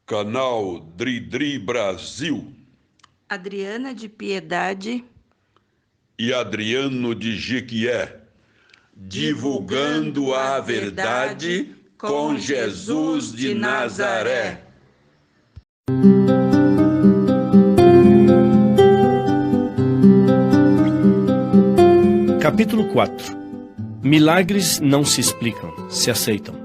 Canal Dri Brasil Adriana de Piedade e Adriano de Jequié, divulgando a verdade com Jesus de Nazaré. Capítulo 4. Milagres não se explicam, se aceitam.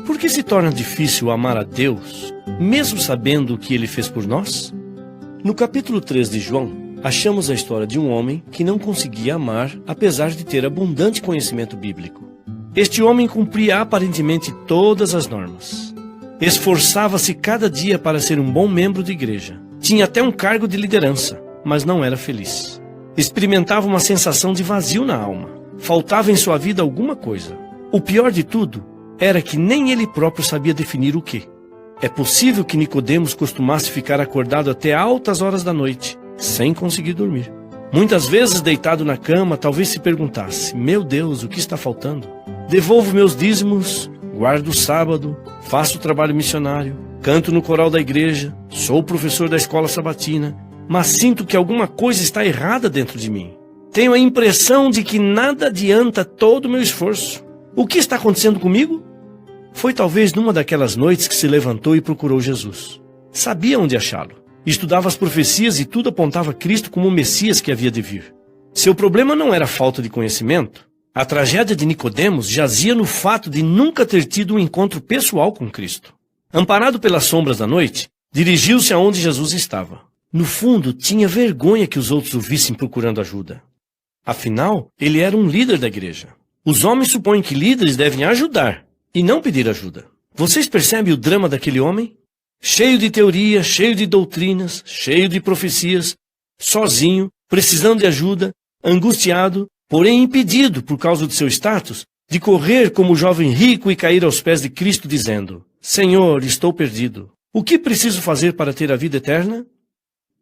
Por que se torna difícil amar a Deus, mesmo sabendo o que Ele fez por nós? No capítulo 3 de João, achamos a história de um homem que não conseguia amar, apesar de ter abundante conhecimento bíblico. Este homem cumpria aparentemente todas as normas. Esforçava-se cada dia para ser um bom membro de igreja. Tinha até um cargo de liderança, mas não era feliz. Experimentava uma sensação de vazio na alma. Faltava em sua vida alguma coisa. O pior de tudo era que nem ele próprio sabia definir o que. É possível que Nicodemos costumasse ficar acordado até altas horas da noite, sem conseguir dormir. Muitas vezes, deitado na cama, talvez se perguntasse: meu Deus, o que está faltando? Devolvo meus dízimos, guardo o sábado, faço o trabalho missionário, canto no coral da igreja, sou professor da escola sabatina, mas sinto que alguma coisa está errada dentro de mim. Tenho a impressão de que nada adianta todo o meu esforço. O que está acontecendo comigo? Foi talvez numa daquelas noites que se levantou e procurou Jesus. Sabia onde achá-lo. Estudava as profecias e tudo apontava Cristo como o Messias que havia de vir. Seu problema não era falta de conhecimento. A tragédia de Nicodemos jazia no fato de nunca ter tido um encontro pessoal com Cristo. Amparado pelas sombras da noite, dirigiu-se aonde Jesus estava. No fundo, tinha vergonha que os outros o vissem procurando ajuda. Afinal, ele era um líder da igreja. Os homens supõem que líderes devem ajudar e não pedir ajuda. Vocês percebem o drama daquele homem? Cheio de teoria, cheio de doutrinas, cheio de profecias, sozinho, precisando de ajuda, angustiado, porém impedido, por causa do seu status, de correr como o jovem rico e cair aos pés de Cristo dizendo: Senhor, estou perdido. O que preciso fazer para ter a vida eterna?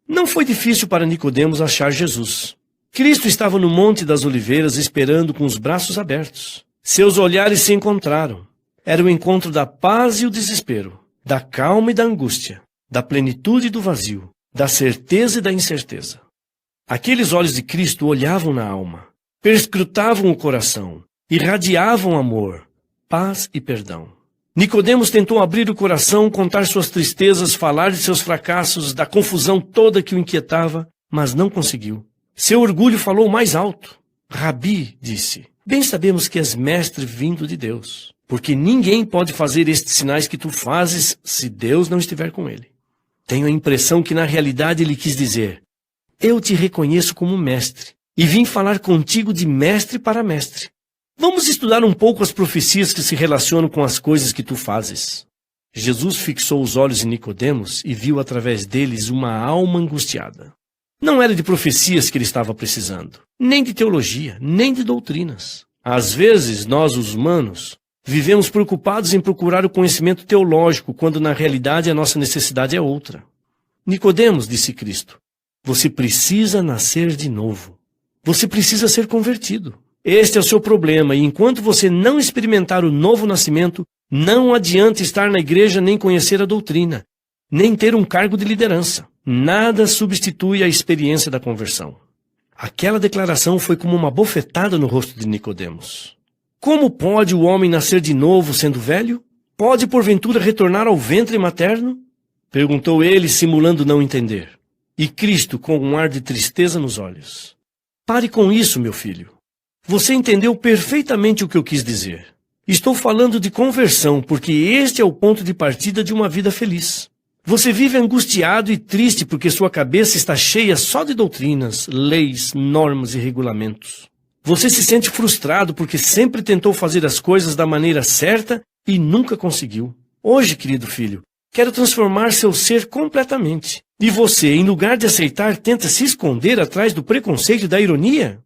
Não foi difícil para Nicodemos achar Jesus. Cristo estava no Monte das Oliveiras esperando com os braços abertos. Seus olhares se encontraram. Era o encontro da paz e o desespero, da calma e da angústia, da plenitude e do vazio, da certeza e da incerteza. Aqueles olhos de Cristo olhavam na alma, perscrutavam o coração, irradiavam amor, paz e perdão. Nicodemos tentou abrir o coração, contar suas tristezas, falar de seus fracassos, da confusão toda que o inquietava, mas não conseguiu. Seu orgulho falou mais alto. Rabi, disse, bem sabemos que és mestre vindo de Deus, porque ninguém pode fazer estes sinais que tu fazes se Deus não estiver com ele. Tenho a impressão que na realidade ele quis dizer: eu te reconheço como mestre, e vim falar contigo de mestre para mestre. Vamos estudar um pouco as profecias que se relacionam com as coisas que tu fazes. Jesus fixou os olhos em Nicodemos e viu através deles uma alma angustiada. Não era de profecias que ele estava precisando, nem de teologia, nem de doutrinas. Às vezes, nós, os humanos, vivemos preocupados em procurar o conhecimento teológico, quando na realidade a nossa necessidade é outra. Nicodemos, disse Cristo, você precisa nascer de novo. Você precisa ser convertido. Este é o seu problema, e enquanto você não experimentar o novo nascimento, não adianta estar na igreja nem conhecer a doutrina, nem ter um cargo de liderança. Nada substitui a experiência da conversão. Aquela declaração foi como uma bofetada no rosto de Nicodemos. Como pode o homem nascer de novo sendo velho? Pode porventura retornar ao ventre materno? Perguntou ele, simulando não entender. E Cristo, com um ar de tristeza nos olhos: pare com isso, meu filho. Você entendeu perfeitamente o que eu quis dizer. Estou falando de conversão, porque este é o ponto de partida de uma vida feliz. Você vive angustiado e triste porque sua cabeça está cheia só de doutrinas, leis, normas e regulamentos. Você se sente frustrado porque sempre tentou fazer as coisas da maneira certa e nunca conseguiu. Hoje, querido filho, quero transformar seu ser completamente. E você, em lugar de aceitar, tenta se esconder atrás do preconceito e da ironia?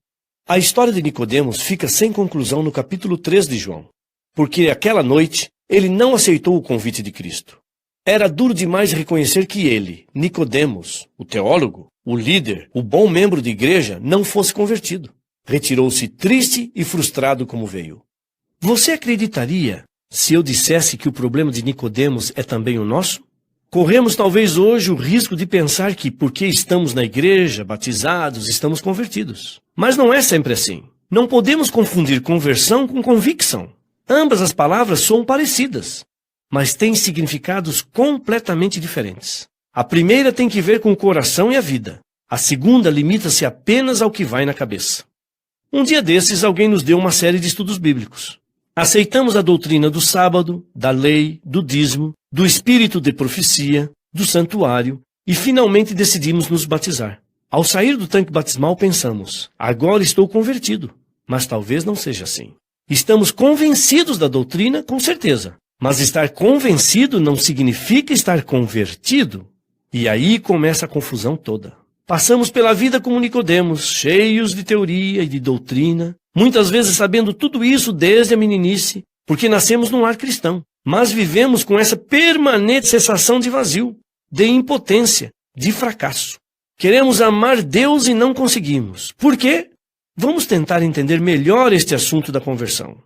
A história de Nicodemos fica sem conclusão no capítulo 3 de João, porque aquela noite ele não aceitou o convite de Cristo. Era duro demais reconhecer que ele, Nicodemos, o teólogo, o líder, o bom membro de igreja, não fosse convertido. Retirou-se triste e frustrado como veio. Você acreditaria se eu dissesse que o problema de Nicodemos é também o nosso? Corremos talvez hoje o risco de pensar que porque estamos na igreja, batizados, estamos convertidos. Mas não é sempre assim. Não podemos confundir conversão com convicção. Ambas as palavras são parecidas, mas têm significados completamente diferentes. A primeira tem que ver com o coração e a vida. A segunda limita-se apenas ao que vai na cabeça. Um dia desses, alguém nos deu uma série de estudos bíblicos. Aceitamos a doutrina do sábado, da lei, do dízimo, do espírito de profecia, do santuário e finalmente decidimos nos batizar. Ao sair do tanque batismal pensamos, agora estou convertido, mas talvez não seja assim. Estamos convencidos da doutrina, com certeza, mas estar convencido não significa estar convertido. E aí começa a confusão toda. Passamos pela vida como Nicodemos, cheios de teoria e de doutrina, muitas vezes sabendo tudo isso desde a meninice, porque nascemos num lar cristão, mas vivemos com essa permanente sensação de vazio, de impotência, de fracasso. Queremos amar Deus e não conseguimos. Por quê? Vamos tentar entender melhor este assunto da conversão.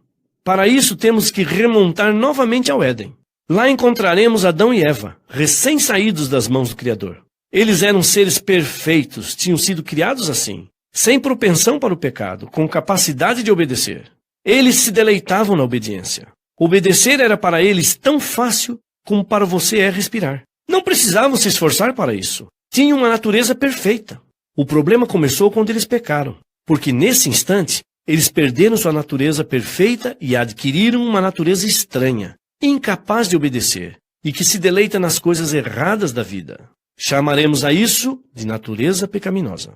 Para isso temos que remontar novamente ao Éden. Lá encontraremos Adão e Eva, recém-saídos das mãos do Criador. Eles eram seres perfeitos, tinham sido criados assim, sem propensão para o pecado, com capacidade de obedecer. Eles se deleitavam na obediência. Obedecer era para eles tão fácil como para você é respirar. Não precisavam se esforçar para isso. Tinham uma natureza perfeita. O problema começou quando eles pecaram, porque nesse instante eles perderam sua natureza perfeita e adquiriram uma natureza estranha, incapaz de obedecer e que se deleita nas coisas erradas da vida. Chamaremos a isso de natureza pecaminosa.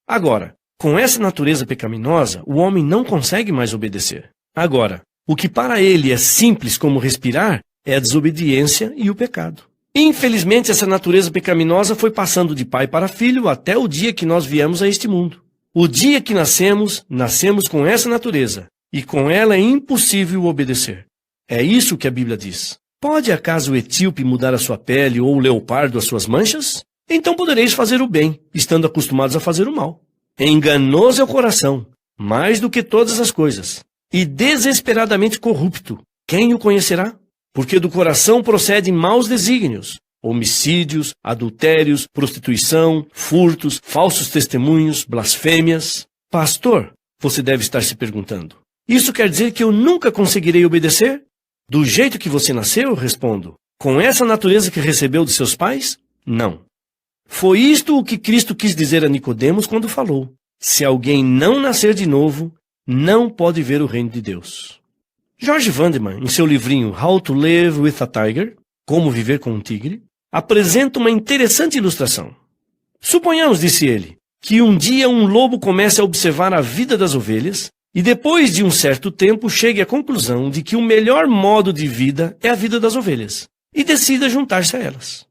Agora, com essa natureza pecaminosa, o homem não consegue mais obedecer. Agora, o que para ele é simples como respirar é a desobediência e o pecado. Infelizmente, essa natureza pecaminosa foi passando de pai para filho até o dia que nós viemos a este mundo. O dia que nascemos, nascemos com essa natureza, e com ela é impossível obedecer. É isso que a Bíblia diz. Pode acaso o etíope mudar a sua pele ou o leopardo as suas manchas? Então podereis fazer o bem, estando acostumados a fazer o mal. Enganoso é o coração, mais do que todas as coisas, e desesperadamente corrupto. Quem o conhecerá? Porque do coração procedem maus desígnios, homicídios, adultérios, prostituição, furtos, falsos testemunhos, blasfêmias. Pastor, você deve estar se perguntando, isso quer dizer que eu nunca conseguirei obedecer? Do jeito que você nasceu, eu respondo, com essa natureza que recebeu de seus pais? Não. Foi isto o que Cristo quis dizer a Nicodemos quando falou, se alguém não nascer de novo, não pode ver o reino de Deus. George Vandeman, em seu livrinho How to Live with a Tiger, Como Viver com um Tigre, apresenta uma interessante ilustração. Suponhamos, disse ele, que um dia um lobo comece a observar a vida das ovelhas e depois de um certo tempo chegue à conclusão de que o melhor modo de vida é a vida das ovelhas e decida juntar-se a elas.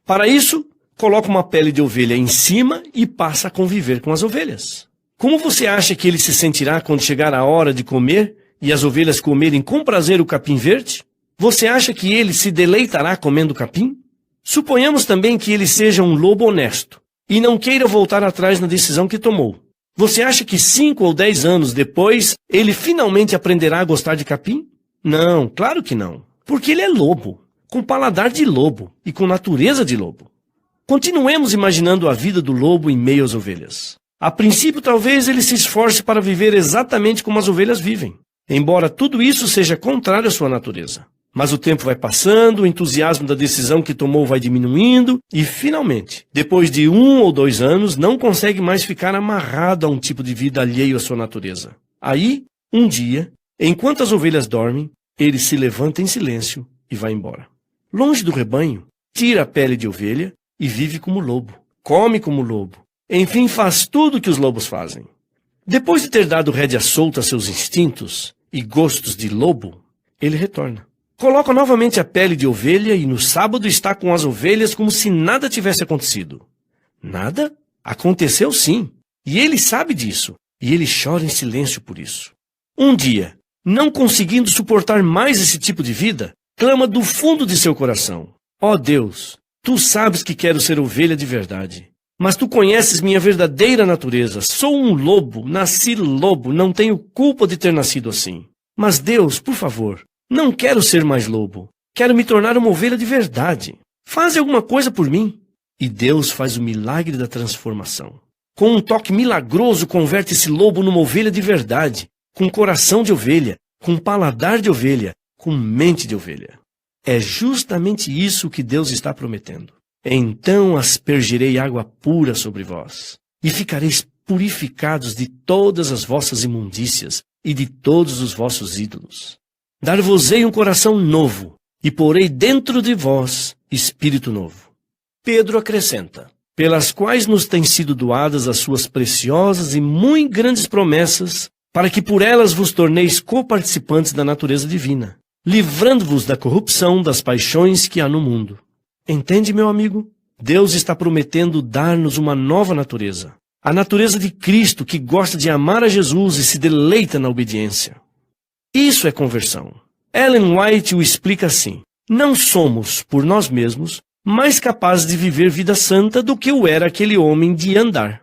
Para isso, coloca uma pele de ovelha em cima e passa a conviver com as ovelhas. Como você acha que ele se sentirá quando chegar a hora de comer e as ovelhas comerem com prazer o capim verde? Você acha que ele se deleitará comendo capim? Suponhamos também que ele seja um lobo honesto e não queira voltar atrás na decisão que tomou. Você acha que 5 ou 10 anos depois, ele finalmente aprenderá a gostar de capim? Não, claro que não. Porque ele é lobo, com paladar de lobo e com natureza de lobo. Continuemos imaginando a vida do lobo em meio às ovelhas. A princípio, talvez ele se esforce para viver exatamente como as ovelhas vivem, embora tudo isso seja contrário à sua natureza. Mas o tempo vai passando, o entusiasmo da decisão que tomou vai diminuindo e, finalmente, depois de 1 ou 2 anos, não consegue mais ficar amarrado a um tipo de vida alheio à sua natureza. Aí, um dia, enquanto as ovelhas dormem, ele se levanta em silêncio e vai embora. Longe do rebanho, tira a pele de ovelha e vive como lobo, come como lobo, enfim, faz tudo o que os lobos fazem. Depois de ter dado rédea solta a seus instintos e gostos de lobo, ele retorna. Coloca novamente a pele de ovelha e no sábado está com as ovelhas como se nada tivesse acontecido. Nada? Aconteceu sim. E ele sabe disso. E ele chora em silêncio por isso. Um dia, não conseguindo suportar mais esse tipo de vida, clama do fundo de seu coração. Ó Deus, tu sabes que quero ser ovelha de verdade. Mas tu conheces minha verdadeira natureza. Sou um lobo, nasci lobo, não tenho culpa de ter nascido assim. Mas Deus, por favor, não quero ser mais lobo. Quero me tornar uma ovelha de verdade. Faze alguma coisa por mim. E Deus faz o milagre da transformação. Com um toque milagroso, converte esse lobo numa ovelha de verdade, com coração de ovelha, com paladar de ovelha, com mente de ovelha. É justamente isso que Deus está prometendo. Então aspergirei água pura sobre vós, e ficareis purificados de todas as vossas imundícias e de todos os vossos ídolos. Dar-vos-ei um coração novo, e porei dentro de vós espírito novo. Pedro acrescenta, pelas quais nos têm sido doadas as suas preciosas e muito grandes promessas, para que por elas vos torneis coparticipantes da natureza divina, livrando-vos da corrupção das paixões que há no mundo. Entende, meu amigo? Deus está prometendo dar-nos uma nova natureza. A natureza de Cristo, que gosta de amar a Jesus e se deleita na obediência. Isso é conversão. Ellen White o explica assim: não somos, por nós mesmos, mais capazes de viver vida santa do que o era aquele homem de andar.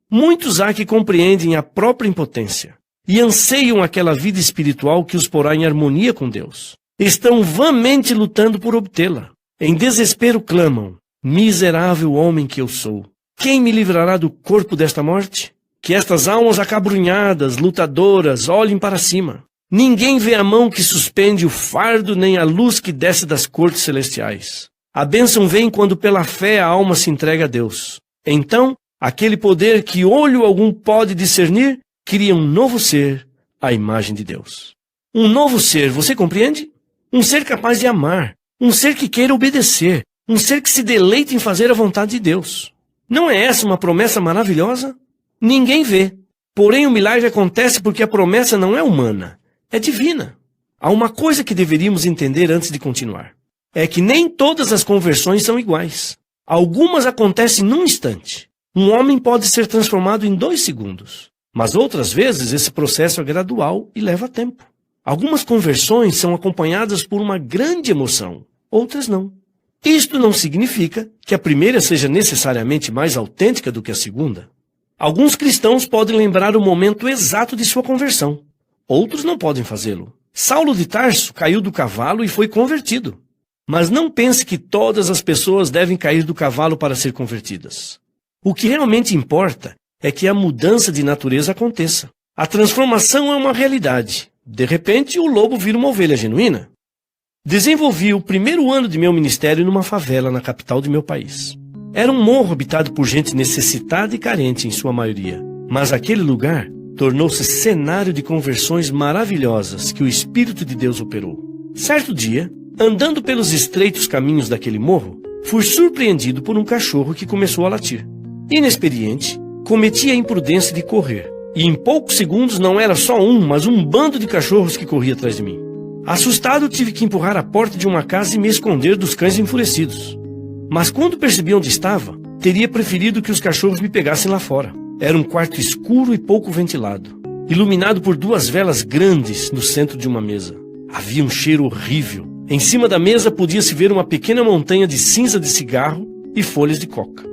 Muitos há que compreendem a própria impotência e anseiam aquela vida espiritual que os porá em harmonia com Deus. Estão vãmente lutando por obtê-la. Em desespero clamam: miserável homem que eu sou, quem me livrará do corpo desta morte? Que estas almas acabrunhadas, lutadoras, olhem para cima. Ninguém vê a mão que suspende o fardo, nem a luz que desce das cortes celestiais. A bênção vem quando pela fé a alma se entrega a Deus. Então, aquele poder que olho algum pode discernir, cria um novo ser, à imagem de Deus. Um novo ser, você compreende? Um ser capaz de amar, um ser que queira obedecer, um ser que se deleite em fazer a vontade de Deus. Não é essa uma promessa maravilhosa? Ninguém vê. Porém, o milagre acontece porque a promessa não é humana, é divina. Há uma coisa que deveríamos entender antes de continuar. É que nem todas as conversões são iguais. Algumas acontecem num instante. Um homem pode ser transformado em 2 segundos. Mas outras vezes esse processo é gradual e leva tempo. Algumas conversões são acompanhadas por uma grande emoção, outras não. Isto não significa que a primeira seja necessariamente mais autêntica do que a segunda. Alguns cristãos podem lembrar o momento exato de sua conversão. Outros não podem fazê-lo. Saulo de Tarso caiu do cavalo e foi convertido. Mas não pense que todas as pessoas devem cair do cavalo para ser convertidas. O que realmente importa é que a mudança de natureza aconteça. A transformação é uma realidade. De repente, o lobo vira uma ovelha genuína. Desenvolvi o primeiro ano de meu ministério numa favela na capital de meu país. Era um morro habitado por gente necessitada e carente em sua maioria. Mas aquele lugar tornou-se cenário de conversões maravilhosas que o Espírito de Deus operou. Certo dia, andando pelos estreitos caminhos daquele morro, fui surpreendido por um cachorro que começou a latir. Inexperiente, cometi a imprudência de correr. E em poucos segundos não era só um, mas um bando de cachorros que corria atrás de mim. Assustado, tive que empurrar a porta de uma casa e me esconder dos cães enfurecidos. Mas quando percebi onde estava, teria preferido que os cachorros me pegassem lá fora. Era um quarto escuro e pouco ventilado, iluminado por 2 velas grandes no centro de uma mesa. Havia um cheiro horrível. Em cima da mesa podia-se ver uma pequena montanha de cinza de cigarro e folhas de coca.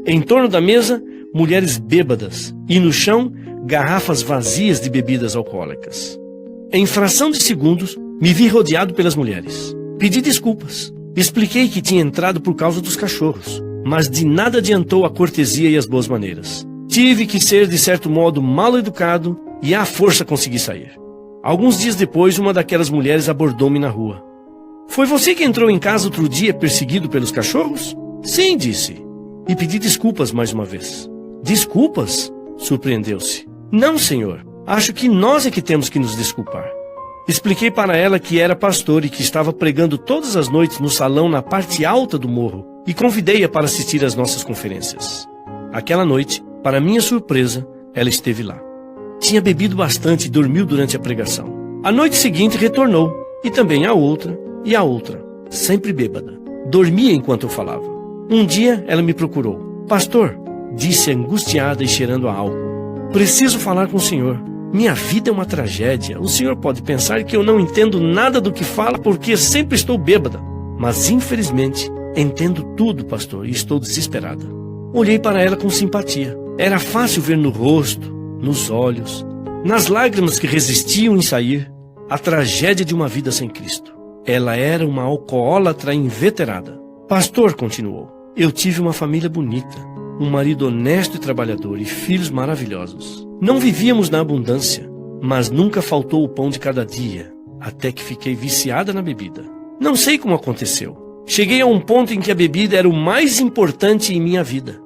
Em torno da mesa, mulheres bêbadas e no chão, garrafas vazias de bebidas alcoólicas. Em fração de segundos, me vi rodeado pelas mulheres. Pedi desculpas. Expliquei que tinha entrado por causa dos cachorros, mas de nada adiantou a cortesia e as boas maneiras. Tive que ser, de certo modo, mal educado e à força consegui sair. Alguns dias depois, uma daquelas mulheres abordou-me na rua. Foi você que entrou em casa outro dia perseguido pelos cachorros? Sim, disse. E pedi desculpas mais uma vez. Desculpas? Surpreendeu-se. Não, senhor. Acho que nós é que temos que nos desculpar. Expliquei para ela que era pastor e que estava pregando todas as noites no salão na parte alta do morro e convidei-a para assistir às nossas conferências. Aquela noite, para minha surpresa, ela esteve lá. Tinha bebido bastante e dormiu durante a pregação. A noite seguinte retornou, e também a outra, sempre bêbada. Dormia enquanto eu falava. Um dia ela me procurou. Pastor, disse angustiada e cheirando a álcool. Preciso falar com o senhor. Minha vida é uma tragédia. O senhor pode pensar que eu não entendo nada do que fala porque sempre estou bêbada. Mas infelizmente, entendo tudo, pastor, e estou desesperada. Olhei para ela com simpatia. Era fácil ver no rosto, nos olhos, nas lágrimas que resistiam em sair, a tragédia de uma vida sem Cristo. Ela era uma alcoólatra inveterada. Pastor, continuou, eu tive uma família bonita, um marido honesto e trabalhador e filhos maravilhosos. Não vivíamos na abundância, mas nunca faltou o pão de cada dia, até que fiquei viciada na bebida. Não sei como aconteceu. Cheguei a um ponto em que a bebida era o mais importante em minha vida.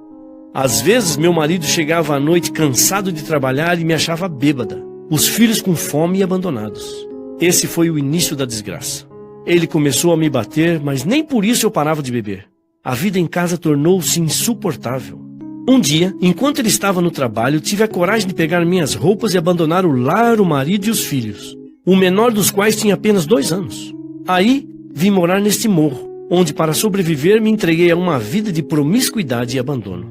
Às vezes meu marido chegava à noite cansado de trabalhar e me achava bêbada, os filhos com fome e abandonados. Esse foi o início da desgraça. Ele começou a me bater, mas nem por isso eu parava de beber. A vida em casa tornou-se insuportável. Um dia, enquanto ele estava no trabalho, tive a coragem de pegar minhas roupas e abandonar o lar, o marido e os filhos, o menor dos quais tinha apenas 2 anos. Aí, vim morar neste morro, onde para sobreviver me entreguei a uma vida de promiscuidade e abandono.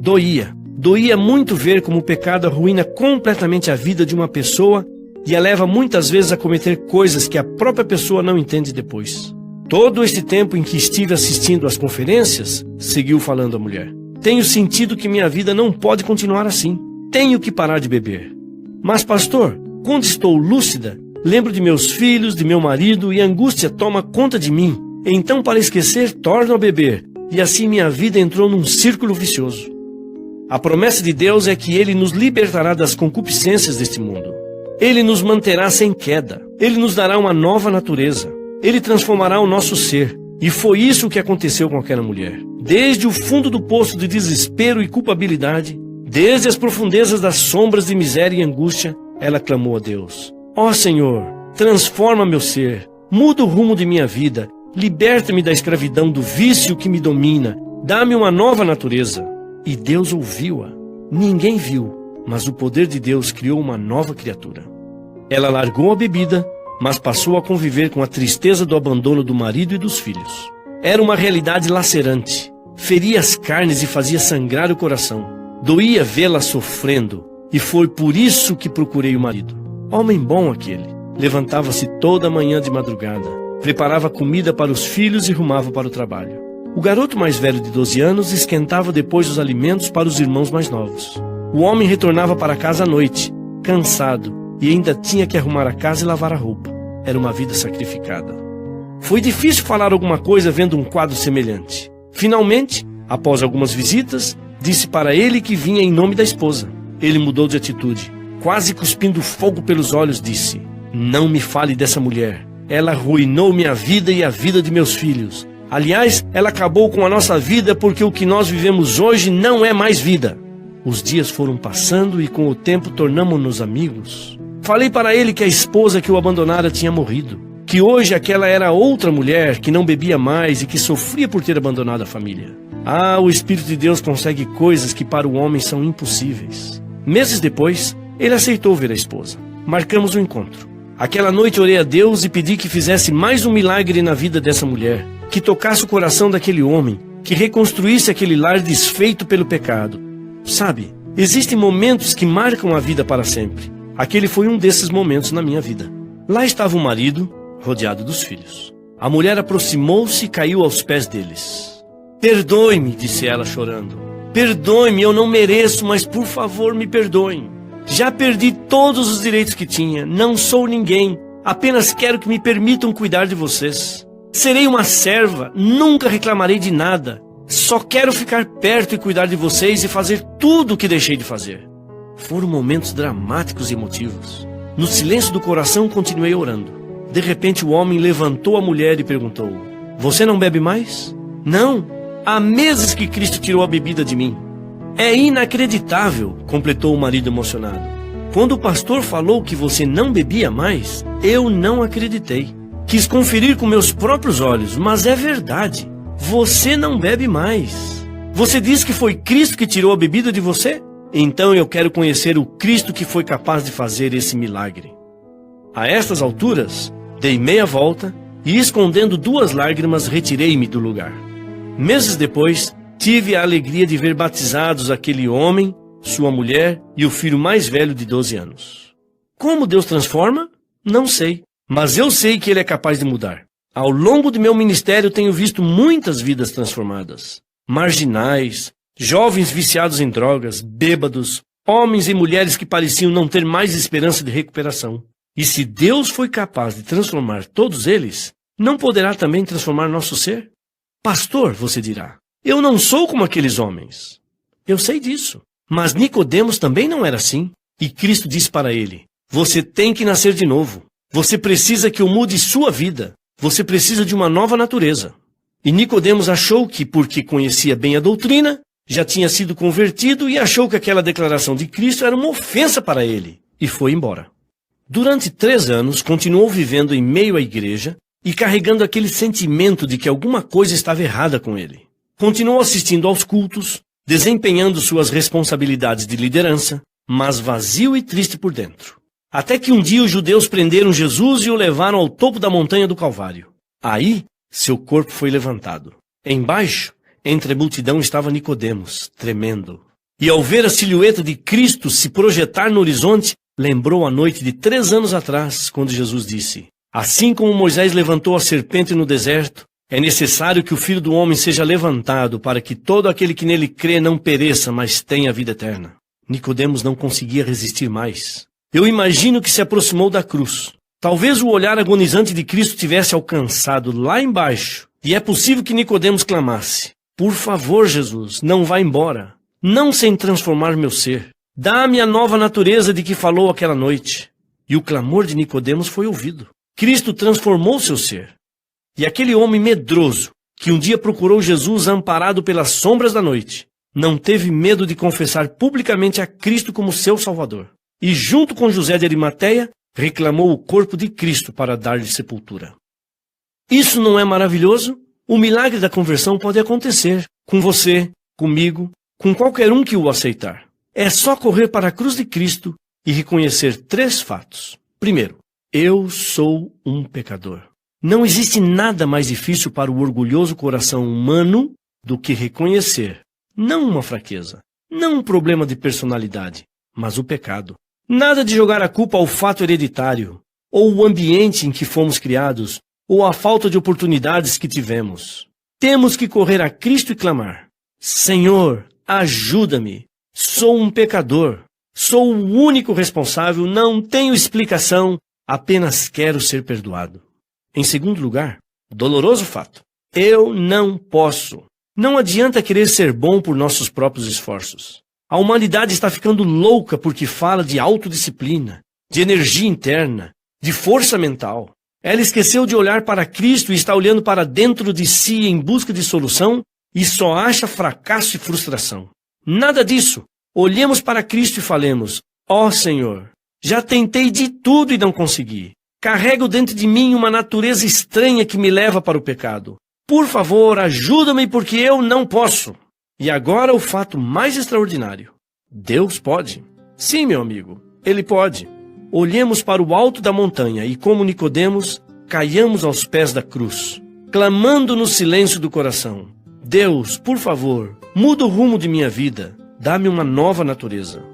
Doía muito ver como o pecado arruína completamente a vida de uma pessoa e a leva muitas vezes a cometer coisas que a própria pessoa não entende depois. Todo este tempo em que estive assistindo às conferências, seguiu falando a mulher, tenho sentido que minha vida não pode continuar assim. Tenho que parar de beber. Mas, pastor, quando estou lúcida, lembro de meus filhos, de meu marido e a angústia toma conta de mim. Então, para esquecer, torno a beber. E assim minha vida entrou num círculo vicioso. A promessa de Deus é que Ele nos libertará das concupiscências deste mundo. Ele nos manterá sem queda. Ele nos dará uma nova natureza. Ele transformará o nosso ser. E foi isso que aconteceu com aquela mulher. Desde o fundo do poço de desespero e culpabilidade, desde as profundezas das sombras de miséria e angústia, ela clamou a Deus. Ó Senhor, transforma meu ser. Muda o rumo de minha vida. Liberta-me da escravidão do vício que me domina. Dá-me uma nova natureza. E Deus ouviu-a. Ninguém viu, mas o poder de Deus criou uma nova criatura. Ela largou a bebida, mas passou a conviver com a tristeza do abandono do marido e dos filhos. Era uma realidade lacerante. Feria as carnes e fazia sangrar o coração. Doía vê-la sofrendo, e foi por isso que procurei o marido. Homem bom aquele. Levantava-se toda manhã de madrugada, preparava comida para os filhos e rumava para o trabalho. O garoto mais velho de 12 anos esquentava depois os alimentos para os irmãos mais novos. O homem retornava para casa à noite, cansado, e ainda tinha que arrumar a casa e lavar a roupa. Era uma vida sacrificada. Foi difícil falar alguma coisa vendo um quadro semelhante. Finalmente, após algumas visitas, disse para ele que vinha em nome da esposa. Ele mudou de atitude. Quase cuspindo fogo pelos olhos, disse: não me fale dessa mulher. Ela arruinou minha vida e a vida de meus filhos. Aliás, ela acabou com a nossa vida porque o que nós vivemos hoje não é mais vida. Os dias foram passando e com o tempo tornamo-nos amigos. Falei para ele que a esposa que o abandonara tinha morrido, que hoje aquela era outra mulher que não bebia mais e que sofria por ter abandonado a família. Ah, o Espírito de Deus consegue coisas que para o homem são impossíveis. Meses depois, ele aceitou ver a esposa. Marcamos o encontro. Aquela noite orei a Deus e pedi que fizesse mais um milagre na vida dessa mulher, que tocasse o coração daquele homem, que reconstruísse aquele lar desfeito pelo pecado. Sabe, existem momentos que marcam a vida para sempre. Aquele foi um desses momentos na minha vida. Lá estava o marido, rodeado dos filhos. A mulher aproximou-se e caiu aos pés deles. Perdoe-me, disse ela chorando. Perdoe-me, eu não mereço, mas por favor me perdoem. Já perdi todos os direitos que tinha, não sou ninguém, apenas quero que me permitam cuidar de vocês. Serei uma serva, nunca reclamarei de nada. Só quero ficar perto e cuidar de vocês e fazer tudo o que deixei de fazer. Foram momentos dramáticos e emotivos. No silêncio do coração continuei orando. De repente o homem levantou a mulher e perguntou: você não bebe mais? Não, há meses que Cristo tirou a bebida de mim. É inacreditável, completou o marido emocionado. Quando o pastor falou que você não bebia mais, eu não acreditei. Quis conferir com meus próprios olhos, mas é verdade. Você não bebe mais. Você diz que foi Cristo que tirou a bebida de você? Então eu quero conhecer o Cristo que foi capaz de fazer esse milagre. A estas alturas, dei meia volta e, escondendo 2 lágrimas, retirei-me do lugar. Meses depois, tive a alegria de ver batizados aquele homem, sua mulher e o filho mais velho de 12 anos. Como Deus transforma? Não sei. Mas eu sei que Ele é capaz de mudar. Ao longo de meu ministério tenho visto muitas vidas transformadas. Marginais, jovens viciados em drogas, bêbados, homens e mulheres que pareciam não ter mais esperança de recuperação. E se Deus foi capaz de transformar todos eles, não poderá também transformar nosso ser? Pastor, você dirá, eu não sou como aqueles homens. Eu sei disso. Mas Nicodemos também não era assim. E Cristo disse para ele, você tem que nascer de novo. Você precisa que eu mude sua vida. Você precisa de uma nova natureza. E Nicodemos achou que, porque conhecia bem a doutrina, já tinha sido convertido e achou que aquela declaração de Cristo era uma ofensa para ele. E foi embora. Durante 3 anos, continuou vivendo em meio à igreja e carregando aquele sentimento de que alguma coisa estava errada com ele. Continuou assistindo aos cultos, desempenhando suas responsabilidades de liderança, mas vazio e triste por dentro. Até que um dia os judeus prenderam Jesus e o levaram ao topo da montanha do Calvário. Aí, seu corpo foi levantado. Embaixo, entre a multidão, estava Nicodemos, tremendo. E ao ver a silhueta de Cristo se projetar no horizonte, lembrou a noite de 3 anos atrás, quando Jesus disse, assim como Moisés levantou a serpente no deserto, é necessário que o Filho do Homem seja levantado para que todo aquele que nele crê não pereça, mas tenha a vida eterna. Nicodemos não conseguia resistir mais. Eu imagino que se aproximou da cruz. Talvez o olhar agonizante de Cristo tivesse alcançado lá embaixo. E é possível que Nicodemos clamasse, por favor, Jesus, não vá embora. Não sem transformar meu ser. Dá-me a nova natureza de que falou aquela noite. E o clamor de Nicodemos foi ouvido. Cristo transformou seu ser. E aquele homem medroso, que um dia procurou Jesus amparado pelas sombras da noite, não teve medo de confessar publicamente a Cristo como seu Salvador. E junto com José de Arimateia, reclamou o corpo de Cristo para dar-lhe sepultura. Isso não é maravilhoso? O milagre da conversão pode acontecer com você, comigo, com qualquer um que o aceitar. É só correr para a cruz de Cristo e reconhecer 3 fatos. Primeiro, eu sou um pecador. Não existe nada mais difícil para o orgulhoso coração humano do que reconhecer, não uma fraqueza, não um problema de personalidade, mas o pecado. Nada de jogar a culpa ao fato hereditário, ou o ambiente em que fomos criados, ou a falta de oportunidades que tivemos. Temos que correr a Cristo e clamar, Senhor, ajuda-me, sou um pecador, sou o único responsável, não tenho explicação, apenas quero ser perdoado. Em segundo lugar, doloroso fato, eu não posso. Não adianta querer ser bom por nossos próprios esforços. A humanidade está ficando louca porque fala de autodisciplina, de energia interna, de força mental. Ela esqueceu de olhar para Cristo e está olhando para dentro de si em busca de solução e só acha fracasso e frustração. Nada disso. Olhemos para Cristo e falemos, ó Senhor, já tentei de tudo e não consegui. Carrego dentro de mim uma natureza estranha que me leva para o pecado. Por favor, ajuda-me porque eu não posso. E agora o fato mais extraordinário. Deus pode. Sim, meu amigo, Ele pode. Olhemos para o alto da montanha e, como Nicodemos, caiamos aos pés da cruz, clamando no silêncio do coração. Deus, por favor, muda o rumo de minha vida. Dá-me uma nova natureza.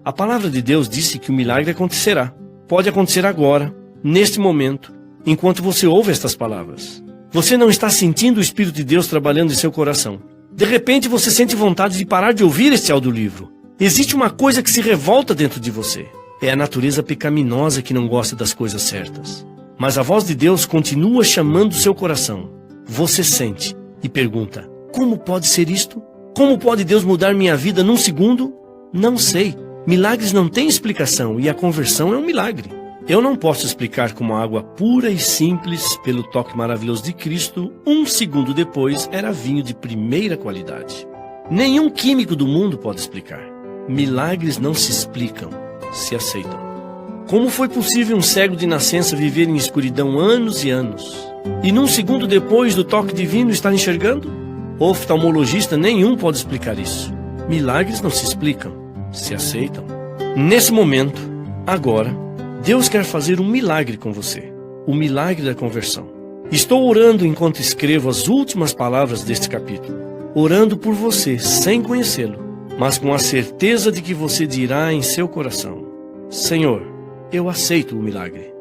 A palavra de Deus disse que o milagre acontecerá. Pode acontecer agora, neste momento, enquanto você ouve estas palavras. Você não está sentindo o Espírito de Deus trabalhando em seu coração. De repente você sente vontade de parar de ouvir este audiolivro. Existe uma coisa que se revolta dentro de você. É a natureza pecaminosa que não gosta das coisas certas. Mas a voz de Deus continua chamando seu coração. Você sente e pergunta, como pode ser isto? Como pode Deus mudar minha vida num segundo? Não sei. Milagres não têm explicação e a conversão é um milagre. Eu não posso explicar como a água pura e simples, pelo toque maravilhoso de Cristo, 1 segundo depois era vinho de primeira qualidade. Nenhum químico do mundo pode explicar. Milagres não se explicam, se aceitam. Como foi possível um cego de nascença viver em escuridão anos e anos? E num segundo depois do toque divino estar enxergando? Oftalmologista nenhum pode explicar isso. Milagres não se explicam, se aceitam. Nesse momento, agora, Deus quer fazer um milagre com você. O milagre da conversão. Estou orando enquanto escrevo as últimas palavras deste capítulo. Orando por você, sem conhecê-lo, mas com a certeza de que você dirá em seu coração, Senhor, eu aceito o milagre.